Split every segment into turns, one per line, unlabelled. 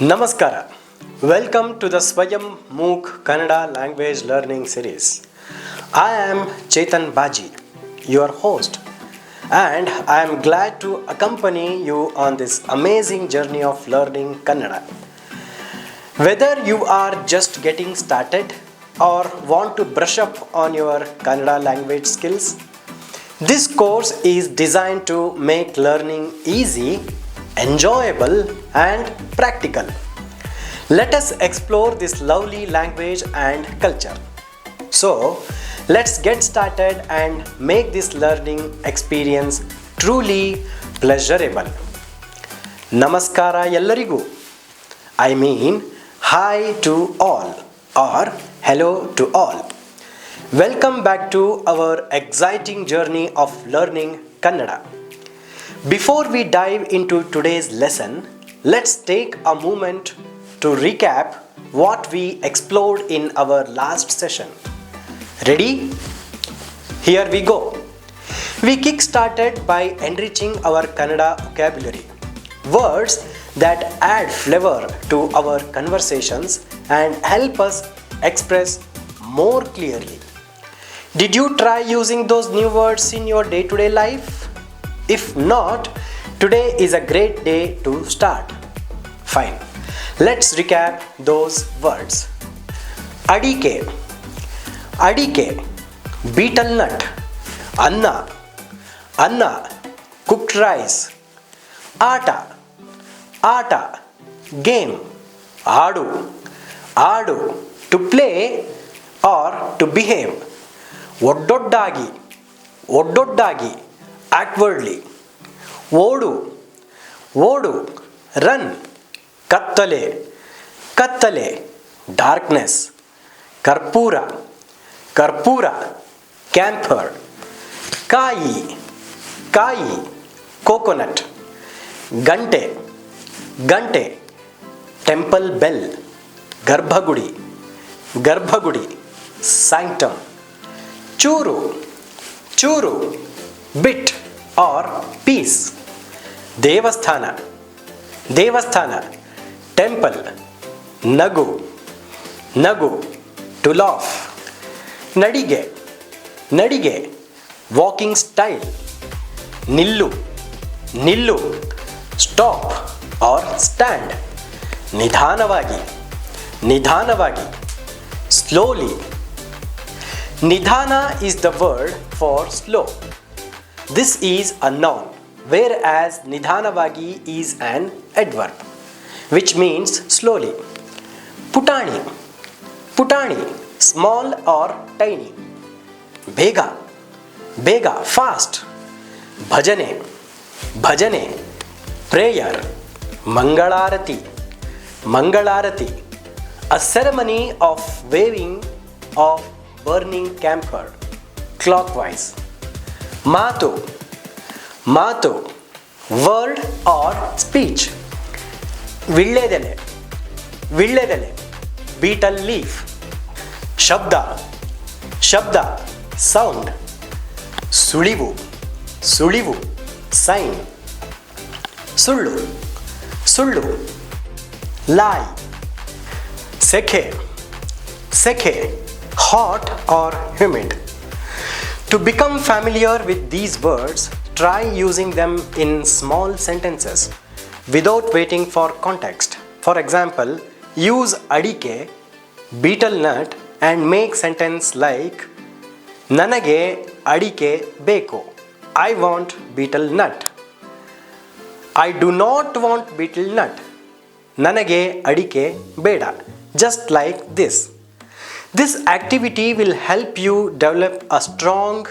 Namaskara. Welcome to the Swayam MOOC Kannada language learning series. I am Chetan Baji, your host, and I am glad to accompany you on this amazing journey of learning Kannada. Whether you are just getting started or want to brush up on your Kannada language skills, this course is designed to make learning easy, enjoyable, and practical. Let us explore this lovely language and culture. So, let's get started and make this learning experience truly pleasurable. Namaskara ellarigu. I mean, hi to all or hello to all. Welcome back to our exciting journey of learning Kannada. Before we dive into today's lesson, let's take a moment to recap what we explored in our last session. Ready? Here we go. We kick-started by enriching our Kannada vocabulary. Words that add flavor to our conversations and help us express more clearly. Did you try using those new words in your day-to-day life? If not, today is a great day to start. Fine. Let's recap those words. Adike, adike, betel nut, anna, anna, cooked rice, aata, aata, game, aadu, aadu, to play or to behave. Oddoddagi, oddoddagi, awkwardly. Odu, odu, run. Kattale, kattale, darkness. Karpura, karpura, camphor. Kai, kai, coconut. Gante, gante, temple bell. Garbhagudi, garbhagudi, sanctum. Churu, churu, bit or piece. Devasthana, devasthana, temple. Nagu, nagu, to laugh. Nadige, nadige, walking style. Nillu, nillu, stop or stand. Nidhanavagi, nidhanavagi, slowly. Nidhana is the word for slow. This is a noun, whereas Nidhanavagi is an adverb, which means slowly. Putani, putani, small or tiny. Bhega, bhega, fast. Bhajane, bhajane, prayer. Mangalarati, mangalarati, a ceremony of waving of burning camphor clockwise. Matu, matu, word or speech. Villedele, villedele, betel leaf. Shabda, shabda, sound. Sulivu, sulivu, sign. Sullu, sullu, lie. Sekhe, sekhe, hot or humid. To become familiar with these words, try using them in small sentences without waiting for context. For example, use adike, betel nut and make sentence like Nanage adike beko. I want betel nut. I do not want betel nut. Nanage adike beda. Just like this. This activity will help you develop a strong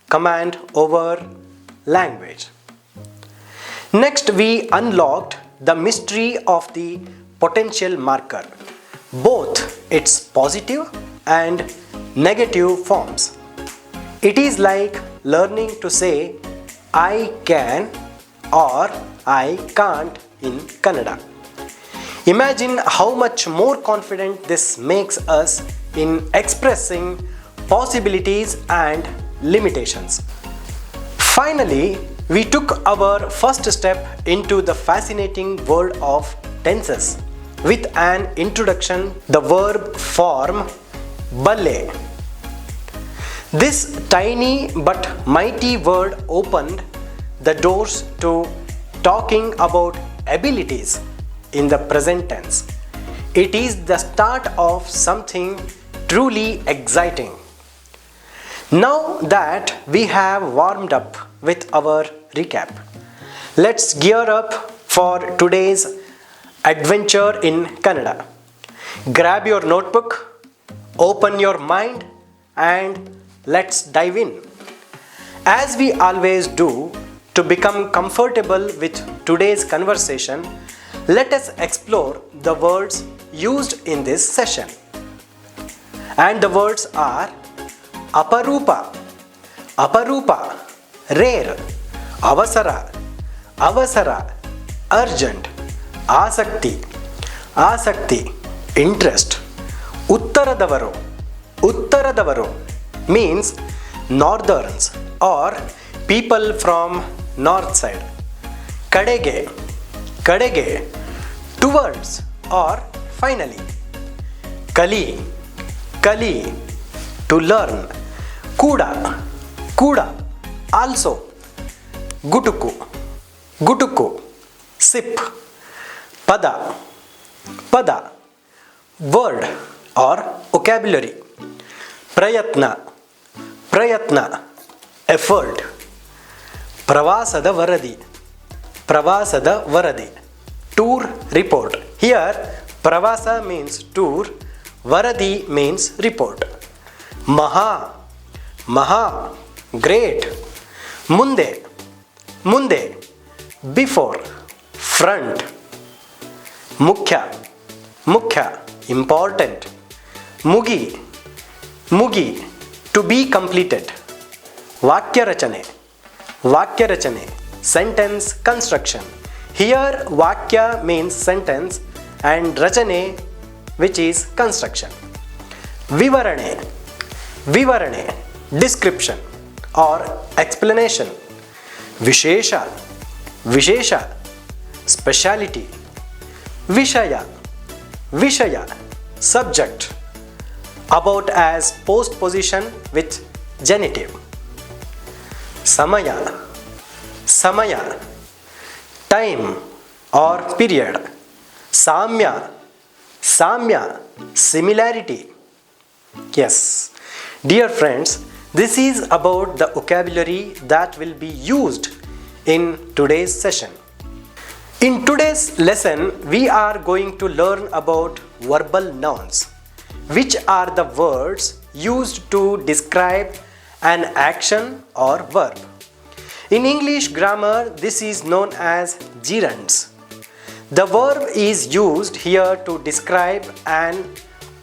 command over language. Next, we unlocked the mystery of the potential marker, both its positive and negative forms. It is like learning to say I can or I can't in Kannada. Imagine how much more confident this makes us in expressing possibilities and limitations. Finally, we took our first step into the fascinating world of tenses. with an introduction, the verb form balle. This tiny but mighty word opened the doors to talking about abilities in the present tense. It is the start of something truly exciting. Now that we have warmed up with our recap, let's gear up for today's adventure in Kannada. Grab your notebook, open your mind, and let's dive in. As we always do, to become comfortable with today's conversation, let us explore the words used in this session. And the words are aparupa, aparupa, rare, avasara, avasara, urgent, asakti, asakti, interest. Uttaradavaru, uttaradavaru means northerns or people from north side. Kadege, kadege, towards or finally. Kali, kali, to learn. Kuda, kuda, also. Gutuku, gutuku, sip. Pada, pada, word or vocabulary. Prayatna, prayatna, effort. Pravasada varadi, pravasada varadi, tour report. Here pravasa means tour, varadi means report. Maha, maha, great. Munde, munde, before, front. Mukhya, mukhya, important. Mugi, mugi, to be completed. Vakya rachane, vakya rachane, sentence construction. Here vakya means sentence and rachane, which is construction. Vivarane, vivarane, description or explanation. Vishesha, vishesha, speciality. Vishaya, vishaya, subject. About as postposition with genitive. Samaya, samaya, time or period. Samya, samya, similarity. Yes, dear friends, this is about the vocabulary that will be used in today's session. In today's lesson, we are going to learn about verbal nouns, which are the words used to describe an action or verb. In English grammar, this is known as gerunds. The verb is used here to describe an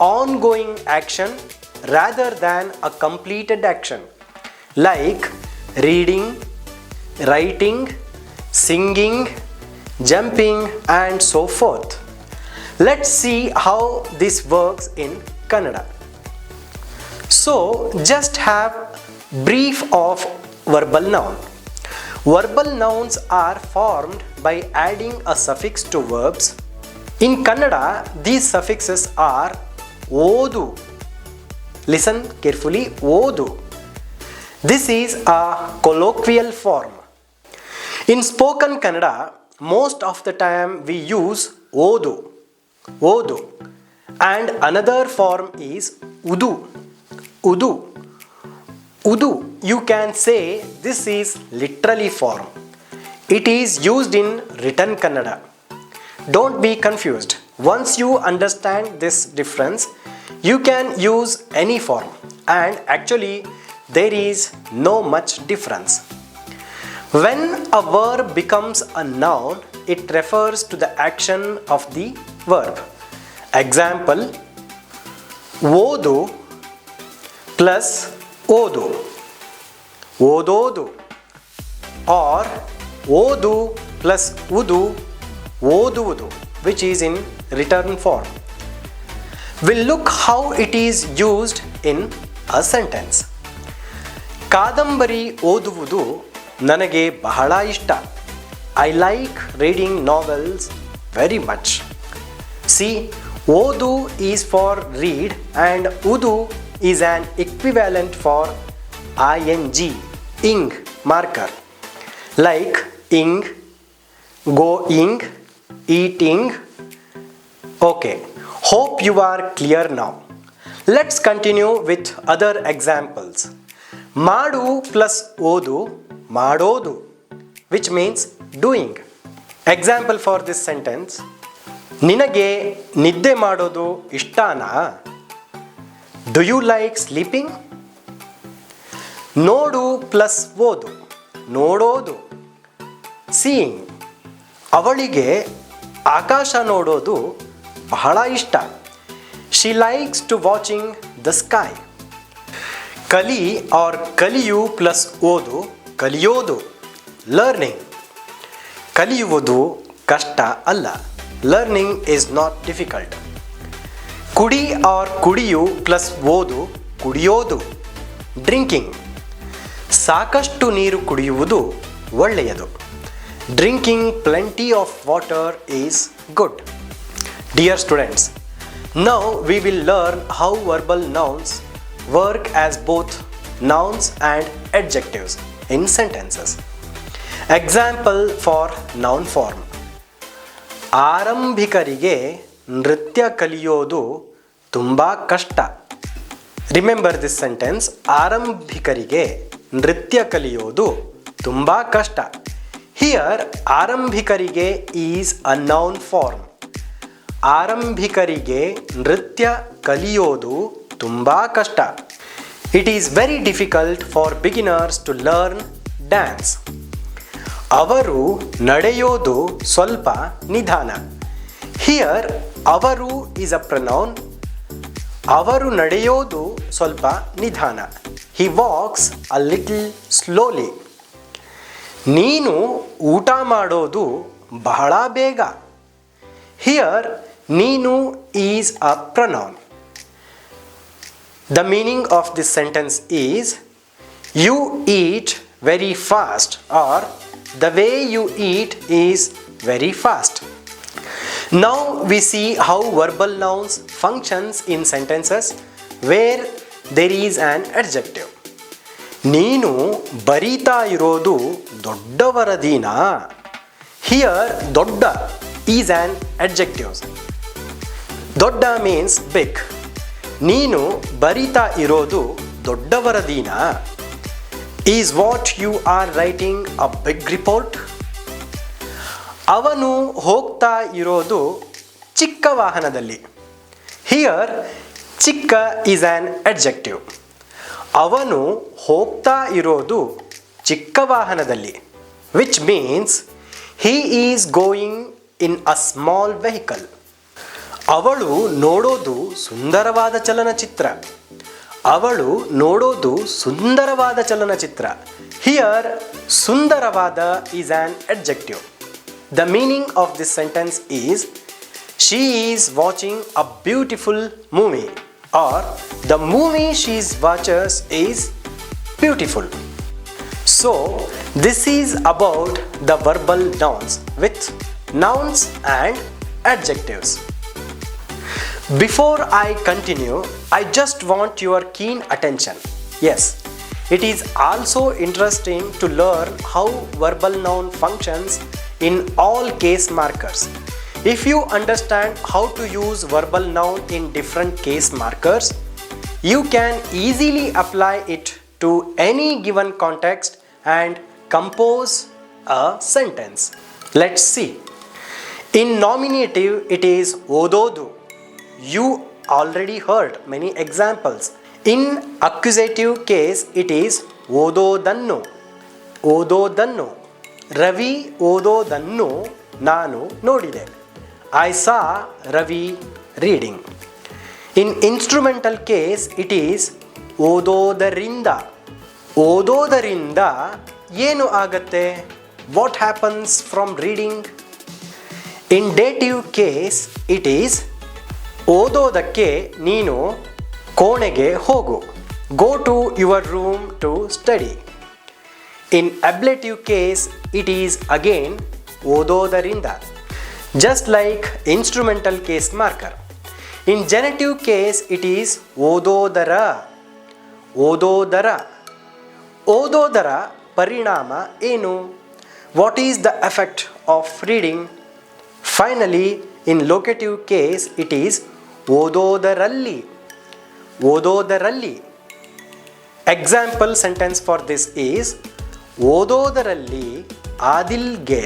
ongoing action rather than a completed action, like reading, writing, singing, jumping, and so forth. Let's see how this works in Kannada. So, just have brief of verbal noun. Verbal nouns are formed by adding a suffix to verbs. In Kannada, these suffixes are odu. Listen carefully, odu. This is a colloquial form. In spoken Kannada, most of the time we use odu, odu, and another form is udu, udu, udu. You can say this is literally form. It is used in written Kannada. Don't be confused. Once you understand this difference, you can use any form, and actually there is no much difference. When a verb becomes a noun, it refers to the action of the verb. Example, odu plus odu, ododu, or odu plus udu, oduvudu, which is in written form. We'll look how it is used in a sentence. Kadambari oduvudu ನನಗೆ ಬಹಳ ಇಷ್ಟ. I like reading novels very much. See, ಓದು is for read and ಉದು is an equivalent for ing marker, like ing, going, eating. Okay, hope you are clear now. Let's continue with other examples. ಮಾಡು plus ಓದು ಮಾಡೋದು, which means doing. Example for this sentence: ನಿನಗೆ ನಿದ್ದೆ ಮಾಡೋದು ಇಷ್ಟನಾ? Do you like sleeping? ನೋಡು plus ಓದು ನೋಡೋದು, ಸೀಯಿಂಗ್. ಅವಳಿಗೆ ಆಕಾಶ ನೋಡೋದು ಬಹಳ ಇಷ್ಟ. She likes to watching the sky. ಕಲಿ ಆರ್ ಕಲಿಯು ಪ್ಲಸ್ ಓದು ಕಲಿಯೋದು, ಲರ್ನಿಂಗ್. ಕಲಿಯುವುದು ಕಷ್ಟ ಅಲ್ಲ. Learning is not difficult. ಕುಡಿ ಆರ್ ಕುಡಿಯು ಪ್ಲಸ್ ಓದು ಕುಡಿಯೋದು, ಡ್ರಿಂಕಿಂಗ್. ಸಾಕಷ್ಟು ನೀರು ಕುಡಿಯುವುದು ಒಳ್ಳೆಯದು. Drinking plenty of water is good. Dear students, now we will learn how verbal nouns work as both nouns and adjectives in sentences. Example for noun form: ಆರಂಭಿಕರಿಗೆ ನೃತ್ಯ ಕಲಿಯೋದು ತುಂಬ ಕಷ್ಟ. ರಿಮೆಂಬರ್ ದಿಸ್ ಸೆಂಟೆನ್ಸ್: ಆರಂಭಿಕರಿಗೆ ನೃತ್ಯ ಕಲಿಯೋದು ತುಂಬ ಕಷ್ಟ. ಹಿಯರ್ ಆರಂಭಿಕರಿಗೆ is a noun form. ಆರಂಭಿಕರಿಗೆ ನೃತ್ಯ ಕಲಿಯೋದು ತುಂಬ ಕಷ್ಟ. It is very difficult for beginners to learn dance. ಅವರು ನಡೆಯೋದು ಸ್ವಲ್ಪ ನಿಧಾನ. ಹಿಯರ್ ಅವರು ಈಸ್ ಅ ಪ್ರನೌನ್. ಅವರು ನಡೆಯೋದು ಸ್ವಲ್ಪ ನಿಧಾನ. He walks a little slowly. ನೀನು ಊಟ ಮಾಡೋದು ಬಹಳ ಬೇಗ. ಹಿಯರ್ ನೀನು is a pronoun. The meaning of this sentence is: you eat very fast, or the way you eat is very fast. Now we see how verbal nouns functions in sentences where there is an adjective. ನೀನು ಬರೀತಾ ಇರೋದು ದೊಡ್ಡ ವರದಿನಾ? Here ದೊಡ್ಡ is an adjective. ದೊಡ್ಡ means big. ನೀನು ಬರೀತಾ ಇರೋದು ದೊಡ್ಡ ವರದಿನಾ? Is what you are writing a big report? ಅವನು ಹೋಗ್ತಾ ಇರೋದು ಚಿಕ್ಕ ವಾಹನದಲ್ಲಿ. Here ಚಿಕ್ಕ is an adjective. ಅವನು ಹೋಗ್ತಾ ಇರೋದು ಚಿಕ್ಕ ವಾಹನದಲ್ಲಿ, which means he is going in a small vehicle. ಅವಳು ನೋಡೋದು ಸುಂದರವಾದ ಚಲನಚಿತ್ರ. ಅವಳು ನೋಡೋದು ಸುಂದರವಾದ ಚಲನಚಿತ್ರ. ಹಿಯರ್ ಸುಂದರವಾದ is an adjective. The meaning of this sentence is: she is watching a beautiful movie, or the movie she watches is beautiful. So this is about the verbal nouns with nouns and adjectives. Before I continue, I just want your keen attention. Yes, it is also interesting to learn how verbal noun functions in all case markers. If you understand how to use verbal noun in different case markers, you can easily apply it to any given context and compose a sentence. Let's see. In nominative, it is ಓದೋದು. You already heard many examples. In accusative case, it is ಓದೋದನ್ನು. ಓದೋದನ್ನು. Ravi ಓದೋದನ್ನು ನಾನು ನೋಡಿದೆ. I saw Ravi reading. In instrumental case, it is ಓದೋದರಿಂದ. ಓದೋದರಿಂದ ಏನು ಆಗತ್ತೆ? What happens from reading? In dative case, it is ಓದೋದಕ್ಕೆ ನೀನು ಕೋಣೆಗೆ ಹೋಗು. Go to your room to study. In ablative case, it is again ಓದೋದರಿಂದ. just like instrumental case marker. In genitive case, it is ododara. Ododara. Ododara parinama enu. What is the effect of reading? Finally, in locative case, it is ododaralli. Ododaralli. Example sentence for this is ಓದೋದರಲ್ಲಿ ಆದಿಲ್ಗೆ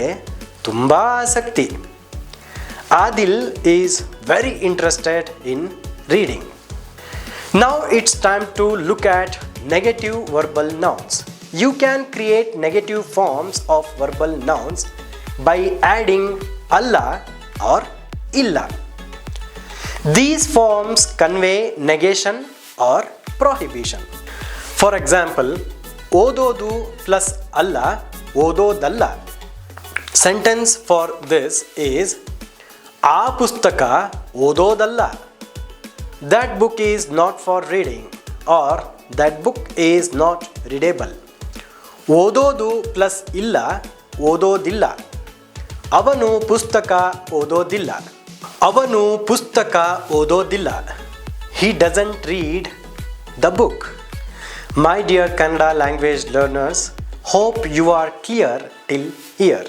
ತುಂಬ ಆಸಕ್ತಿ. Adil is very interested in reading. Now it's time to look at negative verbal nouns. You can create negative forms of verbal nouns by adding alla or illa. These forms convey negation or prohibition. For example, ಓದೋದು plus alla, ಓದೋದಲ್ಲ. Sentence for this is ಆ ಪುಸ್ತಕ ಓದೋದಲ್ಲ. That book is not for reading or that book is not readable. ಓದೋದು plus ಇಲ್ಲ ಓದೋದಿಲ್ಲ. ಅವನು ಪುಸ್ತಕ ಓದೋದಿಲ್ಲ. ಅವನು ಪುಸ್ತಕ ಓದೋದಿಲ್ಲ. He doesn't read the book. My dear Kannada language learners, hope you are clear till here.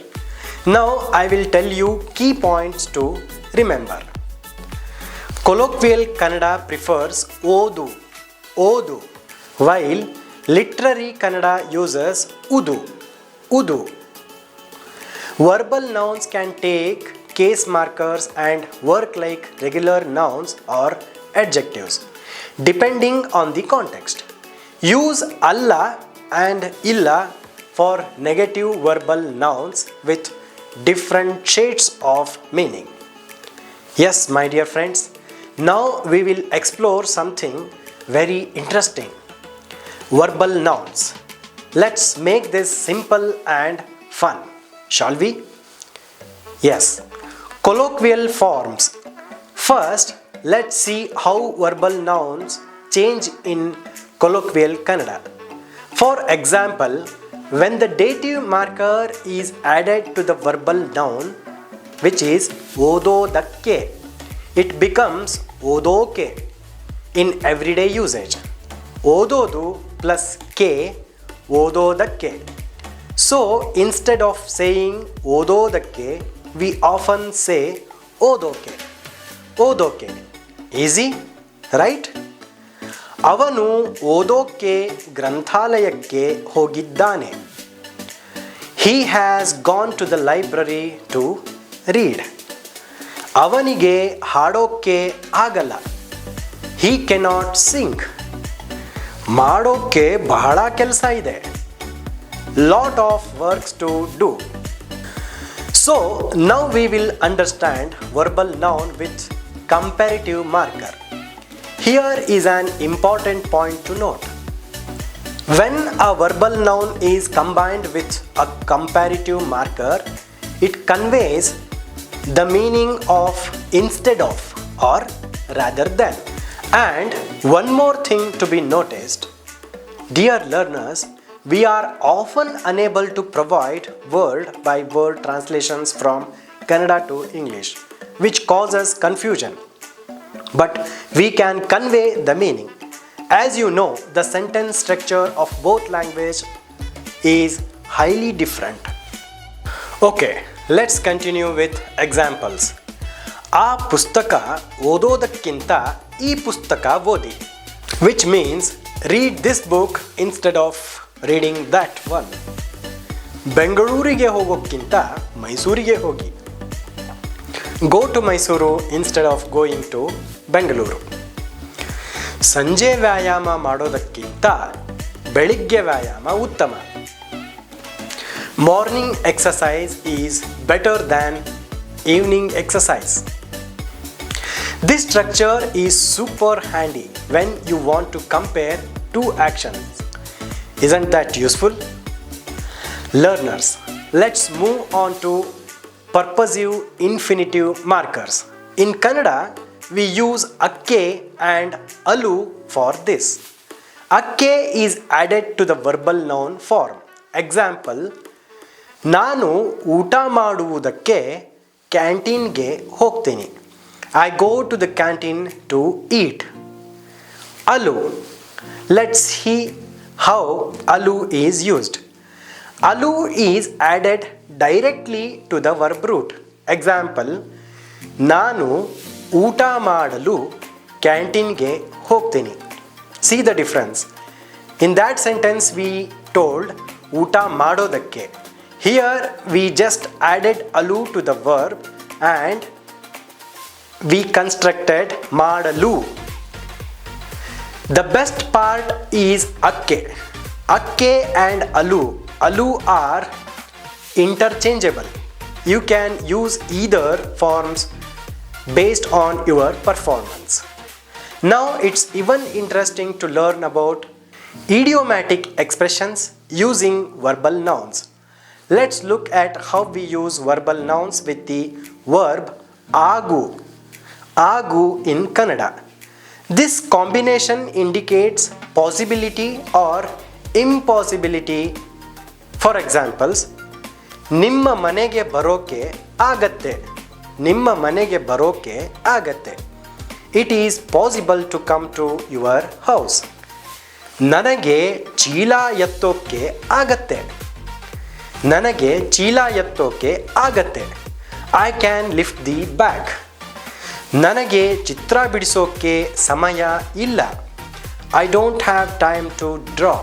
Now I will tell you key points to remember. Colloquial Kannada prefers odu, odu, while literary Kannada uses udu, udu. Verbal nouns can take case markers and work like regular nouns or adjectives, depending on the context. Use alla and illa for negative verbal nouns with different shades of meaning. Yes, my dear friends, now we will explore something very interesting. Verbal nouns. Let's make this simple and fun, shall we? Yes, colloquial forms. First, let's see how verbal nouns change in colloquial Kannada. For example, when the dative marker is added to the verbal noun, which is ಓದೋದಕ್ಕೆ, it becomes ಓದೋಕೆ in everyday usage. ಓದೋದು plus ke, ಓದೋದಕ್ಕೆ. So instead of saying ಓದೋದಕ್ಕೆ, we often say ಓದೋಕೆ, ಓದೋಕೆ. Easy, right? ಅವನು ಓದೋಕೆ ಗ್ರಂಥಾಲಯಕ್ಕೆ ಹೋಗಿದ್ದಾನೆ. He has gone to the library to read. ಅವನಿಗೆ ಹಾಡೋಕೆ ಆಗಲ್ಲ. He cannot sing. ಮಾಡೋಕೆ ಬಹಳ ಕೆಲಸ ಇದೆ. Lot of works to do. So now we will understand verbal noun with comparative marker. Here is an important point to note. When a verbal noun is combined with a comparative marker, it conveys the meaning of instead of or rather than. And one more thing to be noticed. Dear learners, we are often unable to provide word by word translations from Kannada to English, which causes confusion. But we can convey the meaning. As you know, the sentence structure of both languages is highly different. Okay, let's continue with examples. ಆ ಪುಸ್ತಕ ಓದೋದಕ್ಕಿಂತ ಈ ಪುಸ್ತಕ ಓದಿ, which means read this book instead of reading that one. ಬೆಂಗಳೂರಿಗೆ ಹೋಗೋಕ್ಕಿಂತ ಮೈಸೂರಿಗೆ ಹೋಗಿ. Go to Mysuru instead of going to Bengaluru. ಸಂಜೆ ವ್ಯಾಯಾಮ ಮಾಡೋದಕ್ಕಿಂತ ಬೆಳಿಗ್ಗೆ ವ್ಯಾಯಾಮ ಉತ್ತಮ. Morning exercise is better than evening exercise. This structure is super handy when you want to compare two actions. Isn't that useful? Learners, let's move on to purposive infinitive markers. In Kannada, we use akke and alu for this. Akke is added to the verbal noun form. Example, ನಾನು ಊಟ ಮಾಡುವುದಕ್ಕೆ ಕ್ಯಾಂಟೀನ್ಗೆ ಹೋಗ್ತೀನಿ. I go to the canteen to eat. Alu. Let's see how alu is used. Alu is added directly to the verb root. Example, ನಾನು ಊಟ ಮಾಡಲು ಕ್ಯಾಂಟೀನ್ಗೆ ಹೋಗ್ತೀನಿ. See the difference. In that sentence we told ಊಟ ಮಾಡೋದಕ್ಕೆ. Here we just added alu to the verb and we constructed ಮಾಡಲು. The best part is akke. Akke and alu are interchangeable. You can use either forms based on your performance. Now it's even interesting to learn about idiomatic expressions using verbal nouns. Let's look at how we use verbal nouns with the verb agu. Agu in Kannada. This combination indicates possibility or impossibility. For examples, ನಿಮ್ಮ ಮನೆಗೆ ಬರೋಕೆ ಆಗತ್ತೆ. ನಿಮ್ಮ ಮನೆಗೆ ಬರೋಕೆ ಆಗತ್ತೆ. It is possible to come to your house. ನನಗೆ ಚೀಲ ಎತ್ತೋಕೆ ಆಗತ್ತೆ. ನನಗೆ ಚೀಲ ಎತ್ತೋಕೆ ಆಗತ್ತೆ. I can lift the bag. ನನಗೆ ಚಿತ್ರ ಬಿಡಿಸೋಕೆ ಸಮಯ ಇಲ್ಲ. I don't have time to draw.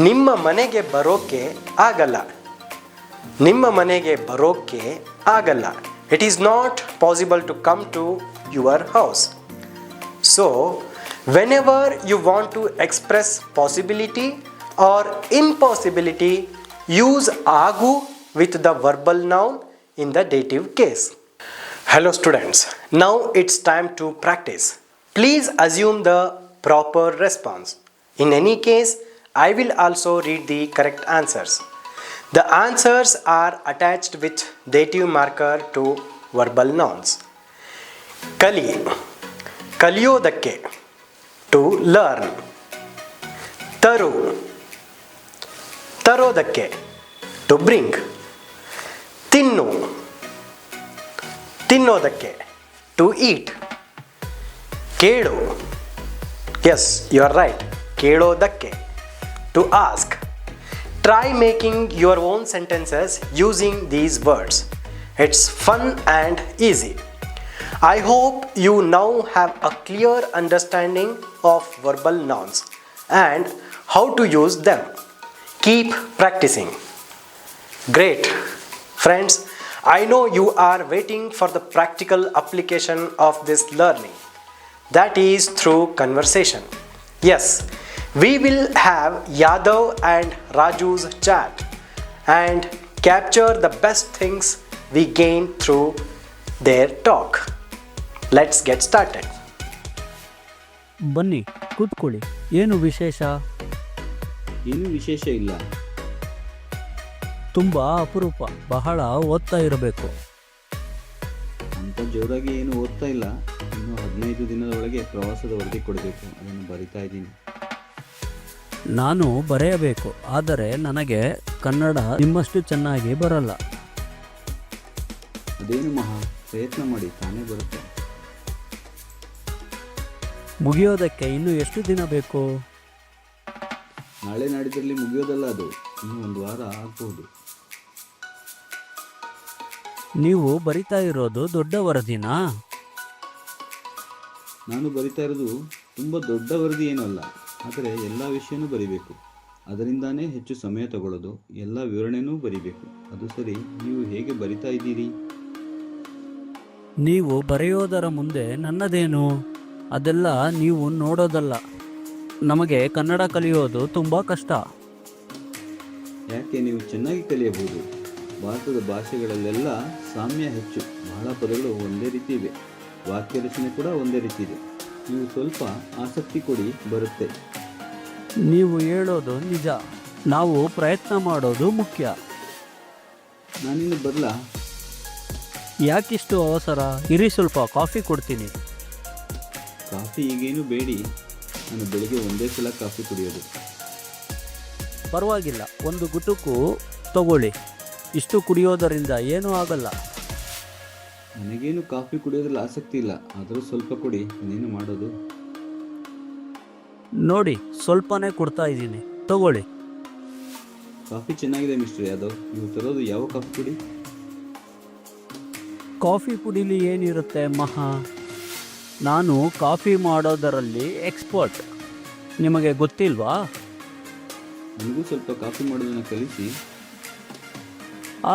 ನಿಮ್ಮ ಮನೆಗೆ ಬರೋಕೆ ಆಗಲ್ಲ. ನಿಮ್ಮ ಮನೆಗೆ ಬರೋಕೆ ಆಗಲ್ಲ. It is not possible to come to your house. So, whenever you want to express possibility or impossibility, use agu with the verbal noun in the dative case. Hello students, now it's time to practice. Please assume the proper response. In any case, I will also read the correct answers. The answers are attached with dative marker to verbal nouns. Kali, ಕಲಿಯೋದಕ್ಕೆ, to learn. ತರು, ತರೋದಕ್ಕೆ, to bring. ತಿನ್ನು, ತಿನ್ನೋದಕ್ಕೆ, to eat. ಕೇಳು, yes, you are right, ಕೇಳೋದಕ್ಕೆ, to ask. Try making your own sentences using these words. It's fun and easy. I hope you now have a clear understanding of verbal nouns and how to use them. Keep practicing. Great. Friends, I know you are waiting for the practical application of this learning. That is through conversation. Yes, we will have Yadav and Raju's chat and capture the best things we gain through their talk. Let's get started.
ಬನ್ನಿ ಕೂತ್ಕೊಳ್ಳಿ. ಏನು ವಿಶೇಷ?
ಏನೂ ವಿಶೇಷ ಇಲ್ಲ.
ತುಂಬ ಅಪರೂಪ, ಬಹಳ ಓದ್ತಾ ಇರಬೇಕು.
ಅಂತ ಜೋರಾಗಿ ಏನು ಓದ್ತಾ ಇಲ್ಲ. ಇನ್ನು 15 ದಿನದ ಒಳಗೆ ಪ್ರವಾಸದ ವರದಿ ಕೊಡಬೇಕು. ಅದನ್ನು ಬರಿತಾ ಇದ್ದೀನಿ.
ನಾನು ಬರೆಯಬೇಕು, ಆದರೆ ನನಗೆ ಕನ್ನಡ ನಿಮ್ಮಷ್ಟು ಚೆನ್ನಾಗಿ ಬರಲ್ಲ.
ಅದೇನು ಮಹಾ, ಪ್ರಯತ್ನ ಮಾಡಿ, ತಾನೇ ಬರುತ್ತೆ.
ಮುಗಿಯೋದಕ್ಕೆ ಇನ್ನು ಎಷ್ಟು ದಿನ ಬೇಕು?
ನಾಳೆ ನಾಡಿದ್ರಲ್ಲಿ ಮುಗಿಯೋದಲ್ಲ, ಅದು ಇನ್ನೂ 1 ವಾರ ಆಗ್ಬೋದು.
ನೀವು ಬರಿತಾ ಇರೋದು ದೊಡ್ಡ ವರದಿನಾ?
ನಾನು ಬರಿತಾ ಇರೋದು ತುಂಬ ದೊಡ್ಡ ವರದಿ ಏನೂ ಅಲ್ಲ, ಆದರೆ ಎಲ್ಲ ವಿಷಯನೂ ಬರಿಬೇಕು. ಅದರಿಂದಾನೇ ಹೆಚ್ಚು ಸಮಯ ತಗೊಳ್ಳೋದು. ಎಲ್ಲ ವಿವರಣೆನೂ ಬರಿಬೇಕು. ಅದು ಸರಿ, ನೀವು ಹೇಗೆ ಬರಿತಾ ಇದ್ದೀರಿ?
ನೀವು ಬರೆಯೋದರ ಮುಂದೆ ನನ್ನದೇನು? ಅದೆಲ್ಲ ನೀವು ನೋಡೋದಲ್ಲ. ನಮಗೆ ಕನ್ನಡ ಕಲಿಯೋದು ತುಂಬ ಕಷ್ಟ.
ಯಾಕೆ, ನೀವು ಚೆನ್ನಾಗಿ ಕಲಿಯಬಹುದು. ಭಾರತದ ಭಾಷೆಗಳಲ್ಲೆಲ್ಲ ಸಾಮ್ಯ ಹೆಚ್ಚು. ಬಹಳ ಪದಗಳು ಒಂದೇ ರೀತಿ ಇವೆ. ವಾಕ್ಯ ರಚನೆ ಕೂಡ ಒಂದೇ ರೀತಿ ಇದೆ. ನೀವು ಸ್ವಲ್ಪ ಆಸಕ್ತಿ ಕೊಡಿ, ಬರುತ್ತೆ.
ನೀವು ಹೇಳೋದು ನಿಜ. ನಾವು ಪ್ರಯತ್ನ ಮಾಡೋದು ಮುಖ್ಯ.
ನಾನಿನ್ನು ಬರಲಾ?
ಯಾಕಿಷ್ಟು ಅವಸರ? ಇರಿ, ಸ್ವಲ್ಪ ಕಾಫಿ ಕೊಡ್ತೀನಿ.
ಕಾಫಿ ಈಗೇನು ಬೇಡಿ. ನಾನು ಬೆಳಿಗ್ಗೆ ಒಂದೇ ಸಲ ಕಾಫಿ ಕುಡಿಯೋದು.
ಪರವಾಗಿಲ್ಲ, ಒಂದು ಗುಟುಕು ತಗೊಳ್ಳಿ. ಇಷ್ಟು ಕುಡಿಯೋದರಿಂದ ಏನೂ ಆಗಲ್ಲ.
ನನಗೇನು ಕಾಫಿ ಕುಡಿಯೋದ್ರಲ್ಲಿ ಆಸಕ್ತಿ ಇಲ್ಲ, ಆದರೂ ಸ್ವಲ್ಪ ಕೊಡಿ, ಇನ್ನೇನು ಮಾಡೋದು.
ನೋಡಿ, ಸ್ವಲ್ಪನೇ ಕೊಡ್ತಾ ಇದ್ದೀನಿ, ತಗೊಳ್ಳಿ.
ಕಾಫಿ ಚೆನ್ನಾಗಿದೆ ಮಿಸ್ಟರ್ ಯಾದವ್. ನೀವು ತರೋದು ಯಾವ ಕಾಫಿ ಪುಡಿ?
ಕಾಫಿ ಪುಡಿಲಿ ಏನಿರುತ್ತೆ ಮಹಾ? ನಾನು ಕಾಫಿ ಮಾಡೋದರಲ್ಲಿ ಎಕ್ಸ್ಪರ್ಟ್. ನಿಮಗೆ ಗೊತ್ತಿಲ್ವಾ?
ನನಗೂ ಸ್ವಲ್ಪ ಕಾಫಿ ಮಾಡೋದನ್ನು ಕಲಿಸಿ.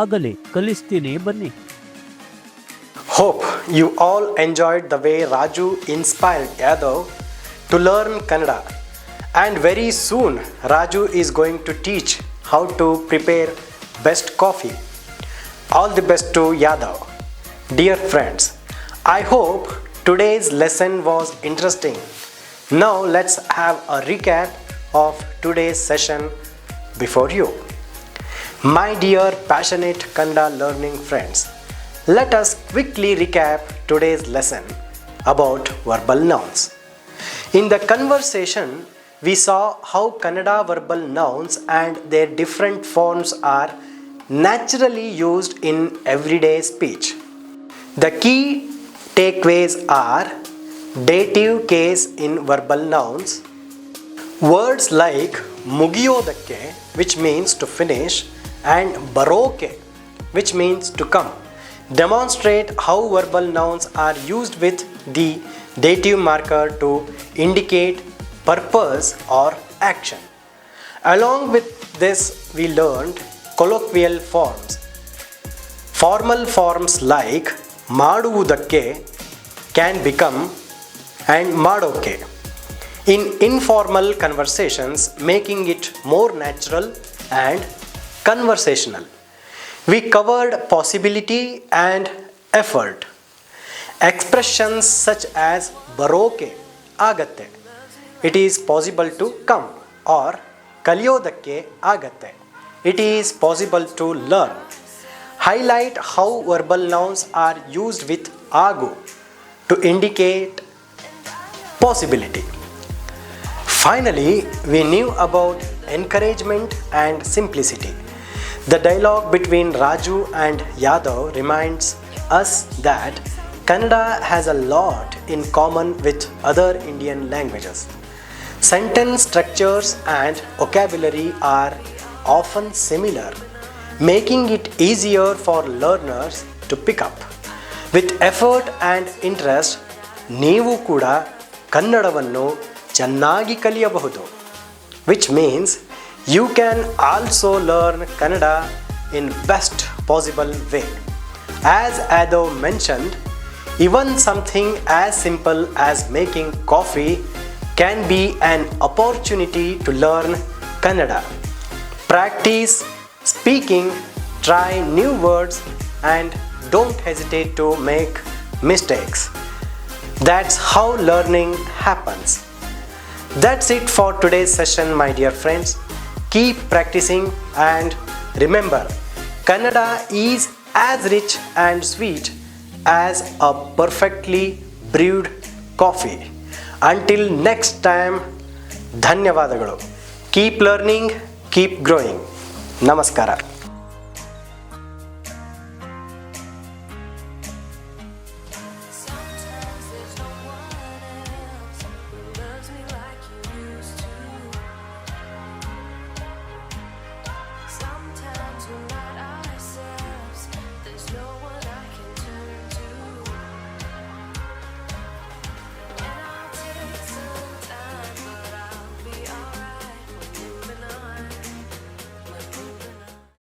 ಆಗಲಿ, ಕಲಿಸ್ತೀನಿ, ಬನ್ನಿ.
Hope you all enjoyed the way Raju inspired Yadav to learn Kannada. And very soon Raju is going to teach how to prepare best coffee. All the best to Yadav. Dear friends, I hope today's lesson was interesting. Now let's have a recap of today's session before you. My dear passionate Kannada learning friends, let us quickly recap today's lesson about verbal nouns. In the conversation, we saw how Kannada verbal nouns and their different forms are naturally used in everyday speech. The key takeaways are dative case in verbal nouns, words like mugiyodakke, which means to finish, and baroke, which means to come, demonstrate how verbal nouns are used with the dative marker to indicate purpose or action. Along with this, we learned colloquial forms. Formal forms like maduvudakke can become and madoke in informal conversations, making it more natural and conversational. We covered possibility and effort. Expressions such as baroke agatte, it is possible to come, or kaliyodakke agatte, it is possible to learn. Highlight how verbal nouns are used with agu to indicate possibility. Finally, we knew about encouragement and simplicity. The dialogue between Raju and Yadav reminds us that Kannada has a lot in common with other Indian languages. Sentence structures and vocabulary are often similar, making it easier for learners to pick up. With effort and interest, ನೀವು ಕೂಡ ಕನ್ನಡವನ್ನು ಚೆನ್ನಾಗಿ ಕಲಿಯಬಹುದು, which means you can also learn Kannada in best possible way. As Yadav mentioned, even something as simple as making coffee can be an opportunity to learn Kannada. Practice speaking, try new words, and don't hesitate to make mistakes. That's how learning happens. That's it for today's session, my dear friends. Keep practicing and remember, Kannada is as rich and sweet as a perfectly brewed coffee. Until next time, ಧನ್ಯವಾದಗಳು. Keep learning, keep growing. Namaskara.